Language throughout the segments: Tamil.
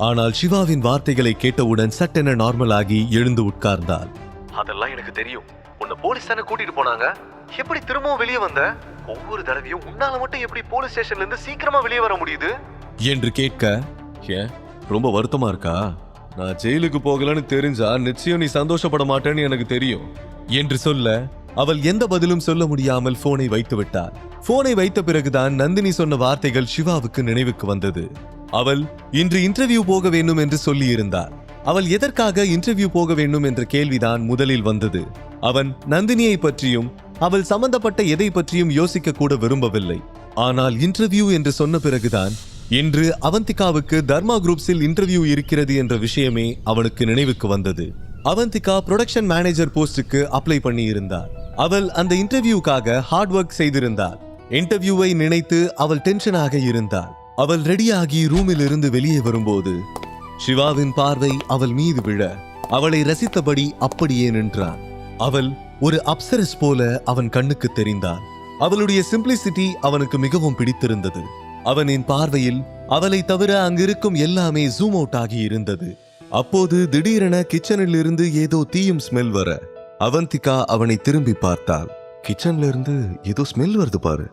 ஆனால் சிவாவின் வார்த்தைகளை கேட்டவுடன் சட்டென நார்மல் ஆகி எழுந்து உட்கார்ந்தாள். அதெல்லாம் எனக்கு தெரியும். உன்னை போலீஸ் தானே கூட்டிட்டு போனாங்க. எப்படி திரும்பவும் வெளியே வந்த? ஒவ்வொரு தடவையும் உன்னால மட்டும் எப்படி போலீஸ் ஸ்டேஷன்ல இருந்து சீக்கிரமா வெளியே வர முடியுது என்று கேட்க, ஏன் ரொம்ப வருத்தமா இருக்கா? நான் ஜெயிலுக்கு போகலன்னு தெரிஞ்சா நிச்சயம் நீ சந்தோஷப்பட மாட்டேன்னு எனக்கு தெரியும் என்று சொல்ல, அவள் எந்த பதிலும் சொல்ல முடியாமல் போனை வைத்து விட்டாள். போனை வைத்த பிறகுதான் நந்தினி சொன்ன வார்த்தைகள் சிவாவுக்கு நினைவுக்கு வந்தது. அவள் இன்று இன்டர்வியூ போக வேண்டும் என்று சொல்லி இருந்தார். அவள் எதற்காக இன்டர்வியூ போக வேண்டும் என்ற கேள்விதான் முதலில் வந்தது. அவன் நந்தினியை பற்றியும் அவள் சம்பந்தப்பட்ட எதை பற்றியும் யோசிக்க கூட விரும்பவில்லை. ஆனால் இன்டர்வியூ என்று சொன்ன பிறகுதான் இன்று அவந்திகாவுக்கு தர்மா குரூப்ஸில் இன்டர்வியூ இருக்கிறது என்ற விஷயமே அவனுக்கு நினைவுக்கு வந்தது. அவந்திகா ப்ரொடக்ஷன் மேனேஜர் போஸ்டுக்கு அப்ளை பண்ணி இருந்தார். அவள் அந்த இன்டர்வியூக்காக ஹார்ட் ஒர்க் செய்திருந்தாள். இன்டர்வியூவை நினைத்து அவள் டென்ஷனாக இருந்தாள். அவள் ரெடியாகி ரூமில் இருந்து வெளியே வரும்போது சிவாவின் பார்வை அவள் மீது விழ அவளை ரசித்தபடி அப்படியே நின்றான். அவள் ஒரு அப்சரஸ் போல அவன் கண்ணுக்கு தெரிந்தாள். அவளுடைய சிம்பிளிசிட்டி அவனுக்கு மிகவும் பிடித்திருந்தது. அவனின் பார்வையில் அவளை தவிர அங்கிருக்கும் எல்லாமே ஜூம் அவுட் ஆகி இருந்தது. அப்போது திடீரென கிச்சனில் இருந்து ஏதோ தீயும் ஸ்மெல் வர அவந்திகா அவனை திரும்பி பார்த்தாள். கிச்சன்ல இருந்து ஏதோ ஸ்மெல் வருது பாரு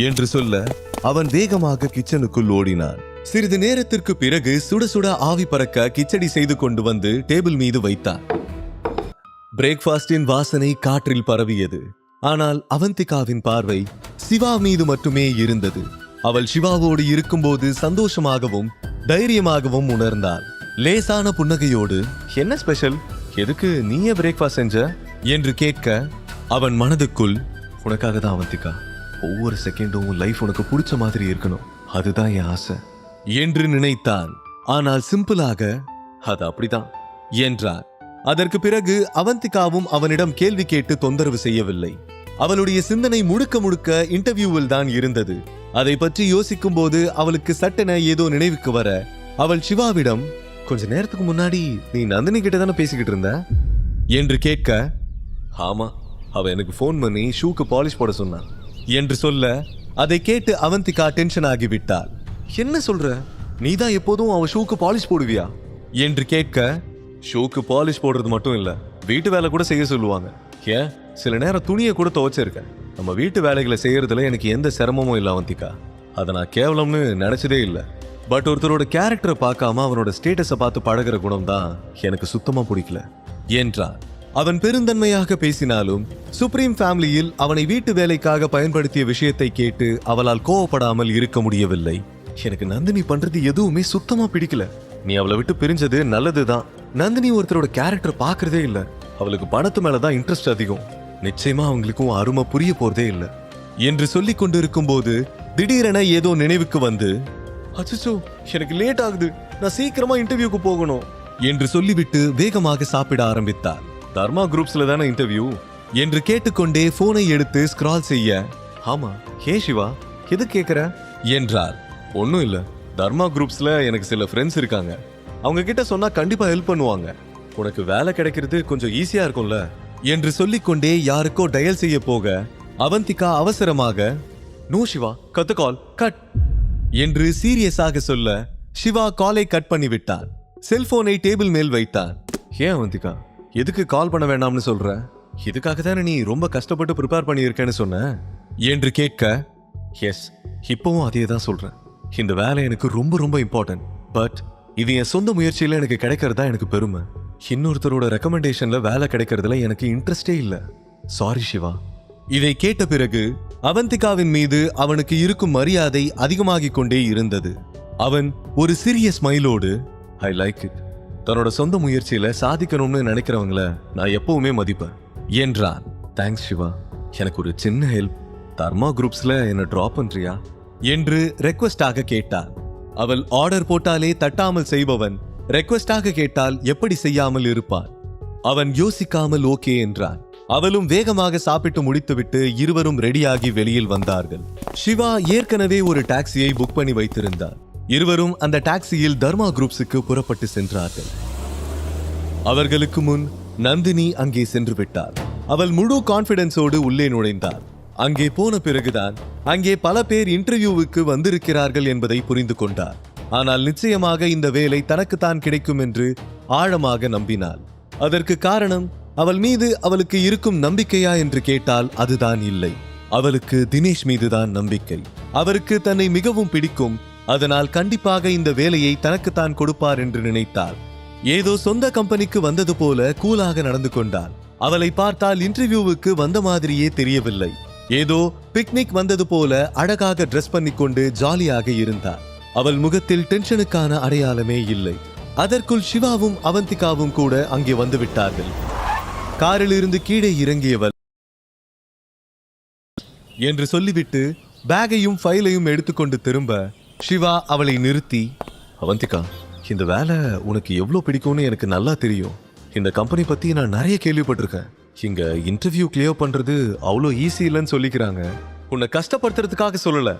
என்று சொல்ல அவன் வேகமாக கிச்சனுக்குள் ஓடினான். சிறிது நேரத்திற்கு பிறகு சுட சுட ஆவி பறக்க கிச்சடி செய்து கொண்டு வந்து டேபிள் மீது வைத்தான். பிரேக்ஃபாஸ்டின் வாசனை காற்றில் பரவியது. ஆனால் அவந்திகாவின் பார்வை சிவா மீது மட்டுமே இருந்தது. அவள் சிவாவோடு இருக்கும்போது சந்தோஷமாகவும் தைரியமாகவும் உணர்ந்தாள். லேசான புன்னகையோடு, என்ன ஸ்பெஷல், எதுக்கு நீயே பிரேக்ஃபாஸ்ட் செஞ்ச என்று கேட்க, அவன் மனதுக்குள், உனக்காக தான் அவந்திகா, ஒவ்வொரு செகண்டும் லைஃப் உனக்கு பிடிச்ச மாதிரி இருக்கணும், அதுதான் என் ஆசை என்று நினைத்தான். ஆனால் சிம்பிளாக அது அப்படிதான் என்றான். அதற்கு பிறகு அவந்திகாவும் அவனிடம் கேள்வி கேட்டு தொந்தரவு செய்யவில்லை. அவளுடைய சிந்தனை முழுக்க முழுக்க இன்டர்வியூவில் தான் இருந்தது. அதை பற்றி யோசிக்கும் போது அவளுக்கு சட்டென ஏதோ நினைவுக்கு வர அவள் சிவாவிடம், கொஞ்ச நேரத்துக்கு முன்னாடி நீ நந்தினி கிட்ட தானே பேசிக்கிட்டு இருந்த என்று கேட்க, ஆமா, அவ எனக்கு போன் பண்ணி ஷூக்கு பாலிஷ் போட சொன்னான் என்று சொல்ல, அதை கேட்டு அவந்திகா டென்ஷன் ஆகிவிட்டாள். என்ன சொல்ற, நீதான் எப்போதும் அவ ஷூக்கு பாலிஷ் போடுவியா என்று கேட்க, ஷூக்கு பாலிஷ் போடுறது மட்டும் இல்ல, வீட்டு வேலை கூட செய்ய சொல்லுவாங்க. ஏன், சில நேரம் துணியை கூட துவைச்சிருக்கேன். நம்ம வீட்டு வேலைகளை செய்யறதுல எனக்கு எந்த சிரமமும் இல்லை அவந்திகா. அதை நான் கேவலம்னு நினைச்சதே இல்லை. பட் ஒருத்தரோட கேரக்டரை பார்க்காம அவனோட ஸ்டேட்டஸை பார்த்து பழகிற குணம் தான் எனக்கு சுத்தமா பிடிக்கல என்றான். அவன் பெருந்தன்மையாக பேசினாலும் சுப்ரீம் ஃபேமிலியில் அவனை வீட்டு வேலைக்காக பயன்படுத்திய விஷயத்தை கேட்டு அவளால் கோவப்படாமல் இருக்க முடியவில்லை. எனக்கு நந்தினி பண்றது எதுவுமே சுத்தமா பிடிக்கல. நீ அவளை விட்டு பிரிஞ்சது நல்லதுதான். நந்தினி ஒருத்தரோட கேரக்டர் பாக்குறதே இல்ல. அவளுக்கு பணத்து மேலதான் இன்ட்ரெஸ்ட் அதிகம். நிச்சயமா அவங்களுக்கும் அருமை புரிய போறதே இல்லை என்று சொல்லிக் கொண்டிருக்கும் போது திடீரென ஏதோ நினைவுக்கு வந்து, அச்சோ, எனக்கு லேட் ஆகுது, நான் சீக்கிரமா இன்டர்வியூக்கு போகணும் என்று சொல்லிவிட்டு வேகமாக சாப்பிட ஆரம்பித்தார். தர்மா குரூப்ஸ்ல தானே இன்டர்வியூ என்று கேட்டுக்கொண்டே போனை எடுத்து ஸ்க்ரால் செய்ய, ஆமா, ஹே சிவா, எது கேக்குற என்றார். ஒன்னும் இல்ல, தர்மா குரூப்ஸ்ல எனக்கு சில ஃப்ரெண்ட்ஸ் இருக்காங்க, அவங்க கிட்ட சொன்னா கண்டிப்பா ஹெல்ப் பண்ணுவாங்க, உனக்கு வேலை கிடைக்கிறது கொஞ்சம் ஈஸியா இருக்கும்ல என்று சொல்லிக்கொண்டே யாருக்கோ டயல் செய்ய போக அவந்திகா அவசரமாக, நோ சிவா, கட் கால், கட் என்று சீரியஸாக சொல்ல சிவா காலை கட் பண்ணி விட்டான். செல்போனை டேபிள் மேல் வைத்தான். ஏன் அவந்திகா, எதுக்கு கால் பண்ண வேண்டாம்னு சொல்ற? இதுக்காக தானே நீ ரொம்ப கஷ்டப்பட்டு ப்ரிப்பேர் பண்ணியிருக்கேன்னு சொன்ன என்று கேட்க, எஸ், இப்பவும் அதே தான் சொல்றேன். இந்த வேலை எனக்கு ரொம்ப ரொம்ப இம்பார்ட்டன்ட். பட் இது என் சொந்த முயற்சியில எனக்கு கிடைக்கிறதா எனக்கு பெருமை. இன்னொருத்தரோட ரெக்கமெண்டேஷன்ல வேலை கிடைக்கிறதுல எனக்கு இன்ட்ரெஸ்டே இல்ல. சாரி சிவா. இதை கேட்ட பிறகு அவந்திகாவின் மீது அவனுக்கு இருக்கும் மரியாதை அதிகமாகிக் கொண்டே இருந்தது. அவன் ஒரு சிறிய ஸ்மைலோடு, ஐ லைக் இட், தன்னோட சொந்த முயற்சியில சாதிக்கணும்னு நினைக்கிறவங்கள நான் எப்பவுமே மதிப்பேன் என்றான். தேங்க்ஸ் சிவா, எனக்கு ஒரு சின்ன ஹெல்ப், தர்மா குரூப்ஸ்ல என்ன டிராப் பண்றியா என்று ரெக்வெஸ்டாக கேட்டான். அவள் ஆர்டர் போட்டாலே தட்டாமல் செய்பவன் ரெக்வெஸ்டாக கேட்டால் எப்படி செய்யாமல் இருப்பான். அவன் யோசிக்காமல் ஓகே என்றான். அவளும் வேகமாக சாப்பிட்டு முடித்துவிட்டு இருவரும் ரெடியாகி வெளியில் வந்தார்கள். சிவா ஏற்கனவே ஒரு டாக்ஸியை புக் பண்ணி வைத்திருந்தார். இருவரும் அந்த டாக்ஸியில் தர்மா குரூப்ஸுக்கு புறப்பட்டு சென்றார்கள். அவர்களுக்கு முன் நந்தினி அங்கே சென்று விட்டார். அவள் முழு கான்பிடன்ஸோடு உள்ளே நுழைந்தார். அங்கே போன பிறகுதான் அங்கே பல பேர் இன்டர்வியூவுக்கு வந்திருக்கிறார்கள் என்பதை புரிந்து கொண்டார். ஆனால் நிச்சயமாக இந்த வேலை தனக்குத்தான் கிடைக்கும் என்று ஆழமாக நம்பினாள். அதற்கு காரணம் அவள் மீது அவளுக்கு இருக்கும் நம்பிக்கையா என்று கேட்டால் அதுதான் இல்லை. அவளுக்கு தினேஷ் மீதுதான் நம்பிக்கை. அவருக்கு தன்னை மிகவும் பிடிக்கும். அதனால் கண்டிப்பாக இந்த வேலையை தனக்குத்தான் கொடுப்பார் என்று நினைத்தாள். ஏதோ சொந்த கம்பெனிக்கு வந்தது போல கூலாக நடந்து கொண்டாள். அவளை பார்த்தால் இன்டர்வியூவுக்கு வந்த மாதிரியே தெரியவில்லை. ஏதோ பிக்னிக் வந்தது போல அழகாக ட்ரெஸ் பண்ணிக்கொண்டு ஜாலியாக இருந்தாள். அவள் முகத்தில் டென்ஷனுக்கான அடையாளமே இல்லை. அதற்குள் சிவாவும் அவந்திகாவும் கூட அங்கே வந்து விட்டார்கள். காரில் இருந்து கீழே இறங்கியவள் என்று சொல்லிவிட்டு பேகையும் ஃபைலையும் எடுத்துக்கொண்டு திரும்ப சிவா அவளை நிறுத்தி, அவந்திகா, இந்த வேலை உனக்கு எவ்வளவு பிடிக்கும்னு எனக்கு நல்லா தெரியும். இந்த கம்பெனி பத்தி நான் நிறைய கேள்விப்பட்டிருக்கேன். இங்க இன்டர்வியூ கிளியர் பண்றது அவ்வளோ ஈஸி இல்லைன்னு சொல்லிக்கிறாங்க. உன்னை கஷ்டப்படுத்துறதுக்காக சொல்லல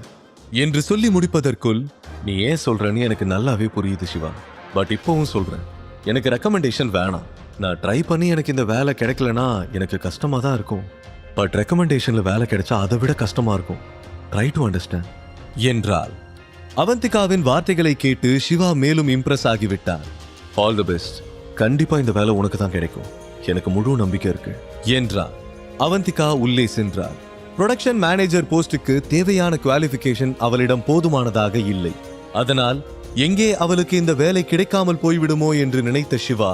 என்று சொல்லி முடிப்பதற்குள், நீ ஏன் சொல்றன்னு எனக்கு நல்லாவே புரியுது சிவா. பட் இப்பவும் சொல்றேன், எனக்கு ரெக்கமெண்டேஷன் வேணாம். நான் ட்ரை பண்ணி எனக்கு இந்த வேலை கிடைக்கலனா எனக்கு கஷ்டமா தான் இருக்கும். பட் ரெக்கமெண்டேஷன்ல வேலை கிடைச்சா அதை விட கஷ்டமா இருக்கும். ட்ரை டு அண்டர்ஸ்டாண்ட் என்றாள். அவந்திகாவின் வார்த்தைகளை கேட்டு சிவா மேலும் இம்ப்ரெஸ் ஆகிவிட்டார். All the best. கண்டிப்பா இந்த வேலை உனக்கு தான் கிடைக்கும். எனக்கு முழு நம்பிக்கை இருக்கு என்றார். அவந்திகா உள்ளே சென்றார். ப்ரொடக்ஷன் மேனேஜர் போஸ்டுக்கு தேவையான குவாலிஃபிகேஷன் அவளிடம் போதுமானதாக இல்லை. அதனால் எங்கே அவளுக்கு இந்த வேலை கிடைக்காமல் போய்விடுமோ என்று நினைத்த சிவா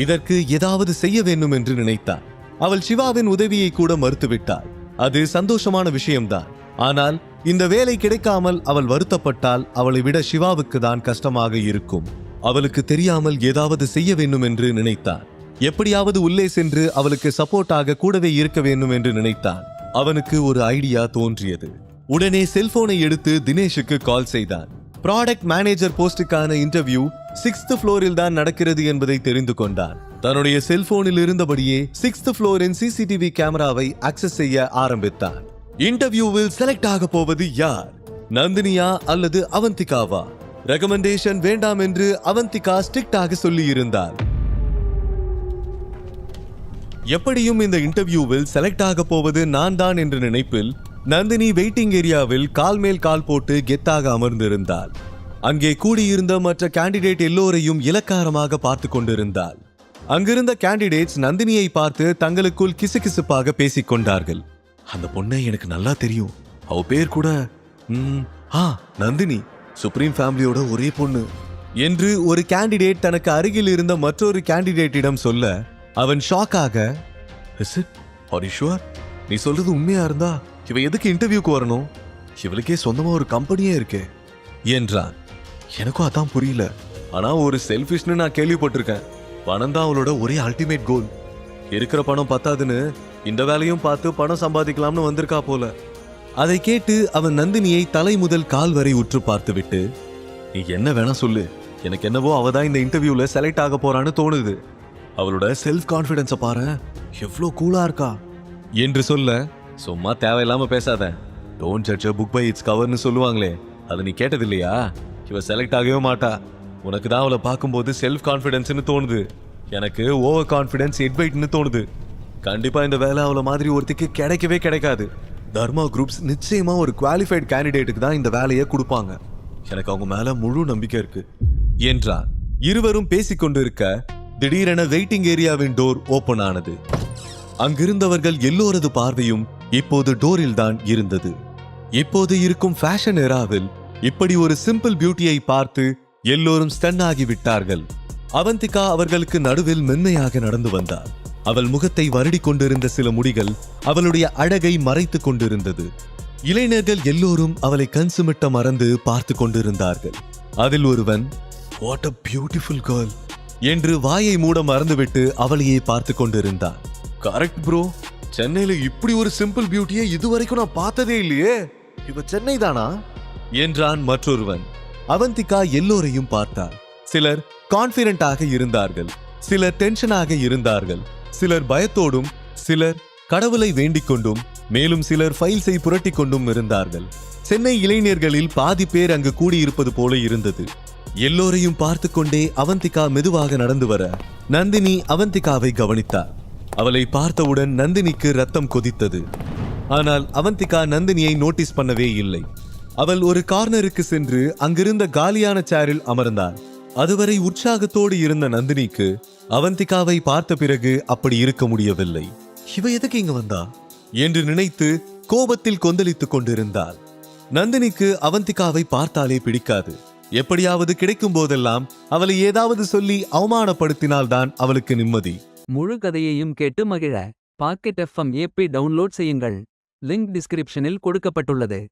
இதற்கு ஏதாவது செய்ய வேண்டும் என்று நினைத்தார். அவள் சிவாவின் உதவியை கூட மறுத்துவிட்டாள். அது சந்தோஷமான விஷயம்தான். ஆனால் இந்த வேலை கிடைக்காமல் அவள் வருத்தப்பட்டால் அவளை விட சிவாவுக்கு தான் கஷ்டமாக இருக்கும். அவளுக்கு தெரியாமல் ஏதாவது செய்ய வேண்டும் என்று நினைத்தார். எப்படியாவது உள்ளே சென்று அவளுக்கு சப்போர்ட்டாக கூடவே இருக்க வேண்டும் என்று நினைத்தான். அவனுக்கு ஒரு ஐடியா தோன்றியது. உடனே செல்போனை எடுத்து தினேஷுக்கு கால் செய்தான். ப்ராடக்ட் மேனேஜர் போஸ்டுக்கான இன்டர்வியூ 6th ஃப்ளோரில் தான் நடக்கிறது என்பதை தெரிந்து கொண்டான். தன்னுடைய செல்போனில் இருந்தபடியே 6th ஃப்ளோரின் சிசிடிவி கேமராவை ஆக்சஸ் செய்ய ஆரம்பித்தான். இன்டர்வியூவில் செலக்ட் ஆக போவது யார்? நந்தினியா அல்லது அவந்திகாவா? ரெக்கமெண்டேஷன் வேண்டாம் என்று அவந்திகா ஸ்ட்ரிக்டாக சொல்லி இருந்தார். எப்படியும் இந்த இன்டர்வியூவில் செலக்ட் ஆக போவது நான் தான் என்ற நினைப்பில் நந்தினி வெயிட்டிங் ஏரியாவில் கால் மேல் கால் போட்டு கெத்தாக அமர்ந்திருந்தாள். அங்கே கூடியிருந்த மற்ற கேண்டிடேட் எல்லோரையும் இலக்காரமாக பார்த்து கொண்டிருந்தாள். அங்கிருந்த கேண்டிடேட்ஸ் நந்தினியை பார்த்து தங்களுக்குள் கிசுகிசுப்பாக பேசிக் கொண்டார்கள். அந்த பொண்ணை எனக்கு நல்லா தெரியும். அவ பேர் கூட நந்தினி, சுப்ரீம் ஃபேமிலியோட ஒரே பொண்ணு என்று ஒரு கேண்டிடேட் தனக்கு அருகில் இருந்த மற்றொரு கேண்டிடேட்டிடம் சொல்ல அவன் ஷாக்காக, நீ சொல்றது உண்மையா இருந்தா இவ எதுக்கு இன்டர்வியூக்கு வரணும்? இவளுக்கே சொந்தமா ஒரு கம்பெனியே இருக்கே என்றான். எனக்கும் அதான் புரியல. ஆனா ஒரு செல்ஃபிஷ்னு நான் கேள்விப்பட்டிருக்கேன். பணம் தான் அவளோட ஒரே அல்டிமேட் கோல். இருக்கிற பணம் பத்தாதுன்னு இந்த வேலையும் பார்த்து பணம் சம்பாதிக்கலாம்னு வந்திருக்கா போல. அதை கேட்டு அவன் நந்தினியை தலை முதல் கால் வரை உற்று பார்த்துவிட்டு, நீ என்ன வேணா சொல்லு, எனக்கு என்னவோ அவதான் இந்த இன்டர்வியூல செலக்ட் ஆக போறான்னு தோணுது. அவளோட செல்ஃப் கான்பிடன்ஸை பாரு, எவ்வளோ கூலா இருக்கா என்று சொல்ல, சும்மா தேவையில்லாம பேசாத. Don't judge book by its கவர்னு சொல்லுவாங்களே, அது நீ கேட்டது இல்லையா? இவ செலக்ட் ஆகவே மாட்டா. உனக்கு தான் அவளை பார்க்கும்போது செல்ஃப் கான்பிடன்ஸ்னு தோணுது. எனக்கு ஓவர் கான்பிடன்ஸ் ஹெட்வைட்னு தோணுது. கண்டிப்பா இந்த வேலை அவளை மாதிரி ஒருத்திக்கு கிடைக்கவே கிடைக்காது. தர்மா குரூப்ஸ் நிச்சயமா ஒரு குவாலிஃபைட் கேண்டிடேட்டுக்கு தான் இந்த வேலையை கொடுப்பாங்க. எனக்கு அவங்க மேல முழு நம்பிக்கை இருக்கு என்றார். இருவரும் பேசிக்கொண்டு இருக்க திடீரென வெயிட்டிங் ஏரியாவின் டோர் ஓபன் ஆனது. அங்கிருந்தவர்கள் எல்லோரது பார்வையும் இப்போது டோரில் தான் இருந்தது. இப்போது இருக்கும் ஃபேஷன் எராவில் இப்படி ஒரு சிம்பிள் பியூட்டியை பார்த்து எல்லோரும் ஸ்டன் ஆகிவிட்டார்கள். அவந்திகா அவர்களுக்கு நடுவில் மென்மையாக நடந்து வந்தார். அவள் முகத்தை வருடி கொண்டிருந்த சில முடிகள் அவளுடைய அழகை மறைத்து கொண்டிருந்தது. இளைஞர்கள் எல்லோரும் அவளை கண் சுமிட்ட மறந்து பார்த்து கொண்டிருந்தார்கள். அதில் ஒருவன், வாட் அ பியூட்டிஃபுல் கேர்ள் என்று வாயை மூட மறந்துவிட்டு அவளையே பார்த்து கொண்டிருந்தான். கரெக்ட் ப்ரோ, சென்னையில இப்படி ஒரு சிம்பிள் பியூட்டியை இதுவரைக்கும் நான் பார்த்ததே இல்லையே. இவ சென்னை தானா என்றான் மற்றொருவன். அவந்திகா எல்லோரையும் பார்த்தார். சிலர் கான்பிடென்ட்டாக இருந்தார்கள், சிலர் டென்ஷனாக இருந்தார்கள், சிலர் பயத்தோடும், சிலர் கடவுளை வேண்டிக் கொண்டும், மேலும் சிலர் ஃபைல்ஸை புரட்டி கொண்டும் இருந்தார்கள். சென்னை இளைஞர்களில் பாதி பேர் அங்கு கூடியிருப்பது போல இருந்தது. எல்லோரையும் பார்த்து கொண்டே அவந்திகா மெதுவாக நடந்து வர நந்தினி அவந்திகாவை கவனித்தார். அவளை பார்த்தவுடன் நந்தினிக்கு ரத்தம் கொதித்தது. ஆனால் அவந்திகா நந்தினியை நோட்டீஸ் பண்ணவே இல்லை. அவள் ஒரு கார்னருக்கு சென்று அங்கிருந்த காலியான சேரில் அமர்ந்தாள். அதுவரை உற்சாகத்தோடு இருந்த நந்தினிக்கு அவந்திகாவை பார்த்த பிறகு அப்படி இருக்க முடியவில்லை. இவ எதுக்கு இங்க வந்தா என்று நினைத்து கோபத்தில் கொந்தளித்துக் கொண்டிருந்தாள். நந்தினிக்கு அவந்திகாவை பார்த்தாலே பிடிக்காது. எப்படியாவது கிடைக்கும் போதெல்லாம் அவளை ஏதாவது சொல்லி அவமானப்படுத்தினால்தான் அவளுக்கு நிம்மதி. முழு கதையையும் கேட்டு மகிழ பாக்கெட் FM ஆப்பை டவுன்லோட் செய்யுங்கள். லிங்க் டிஸ்கிரிப்ஷனில் கொடுக்கப்பட்டுள்ளது.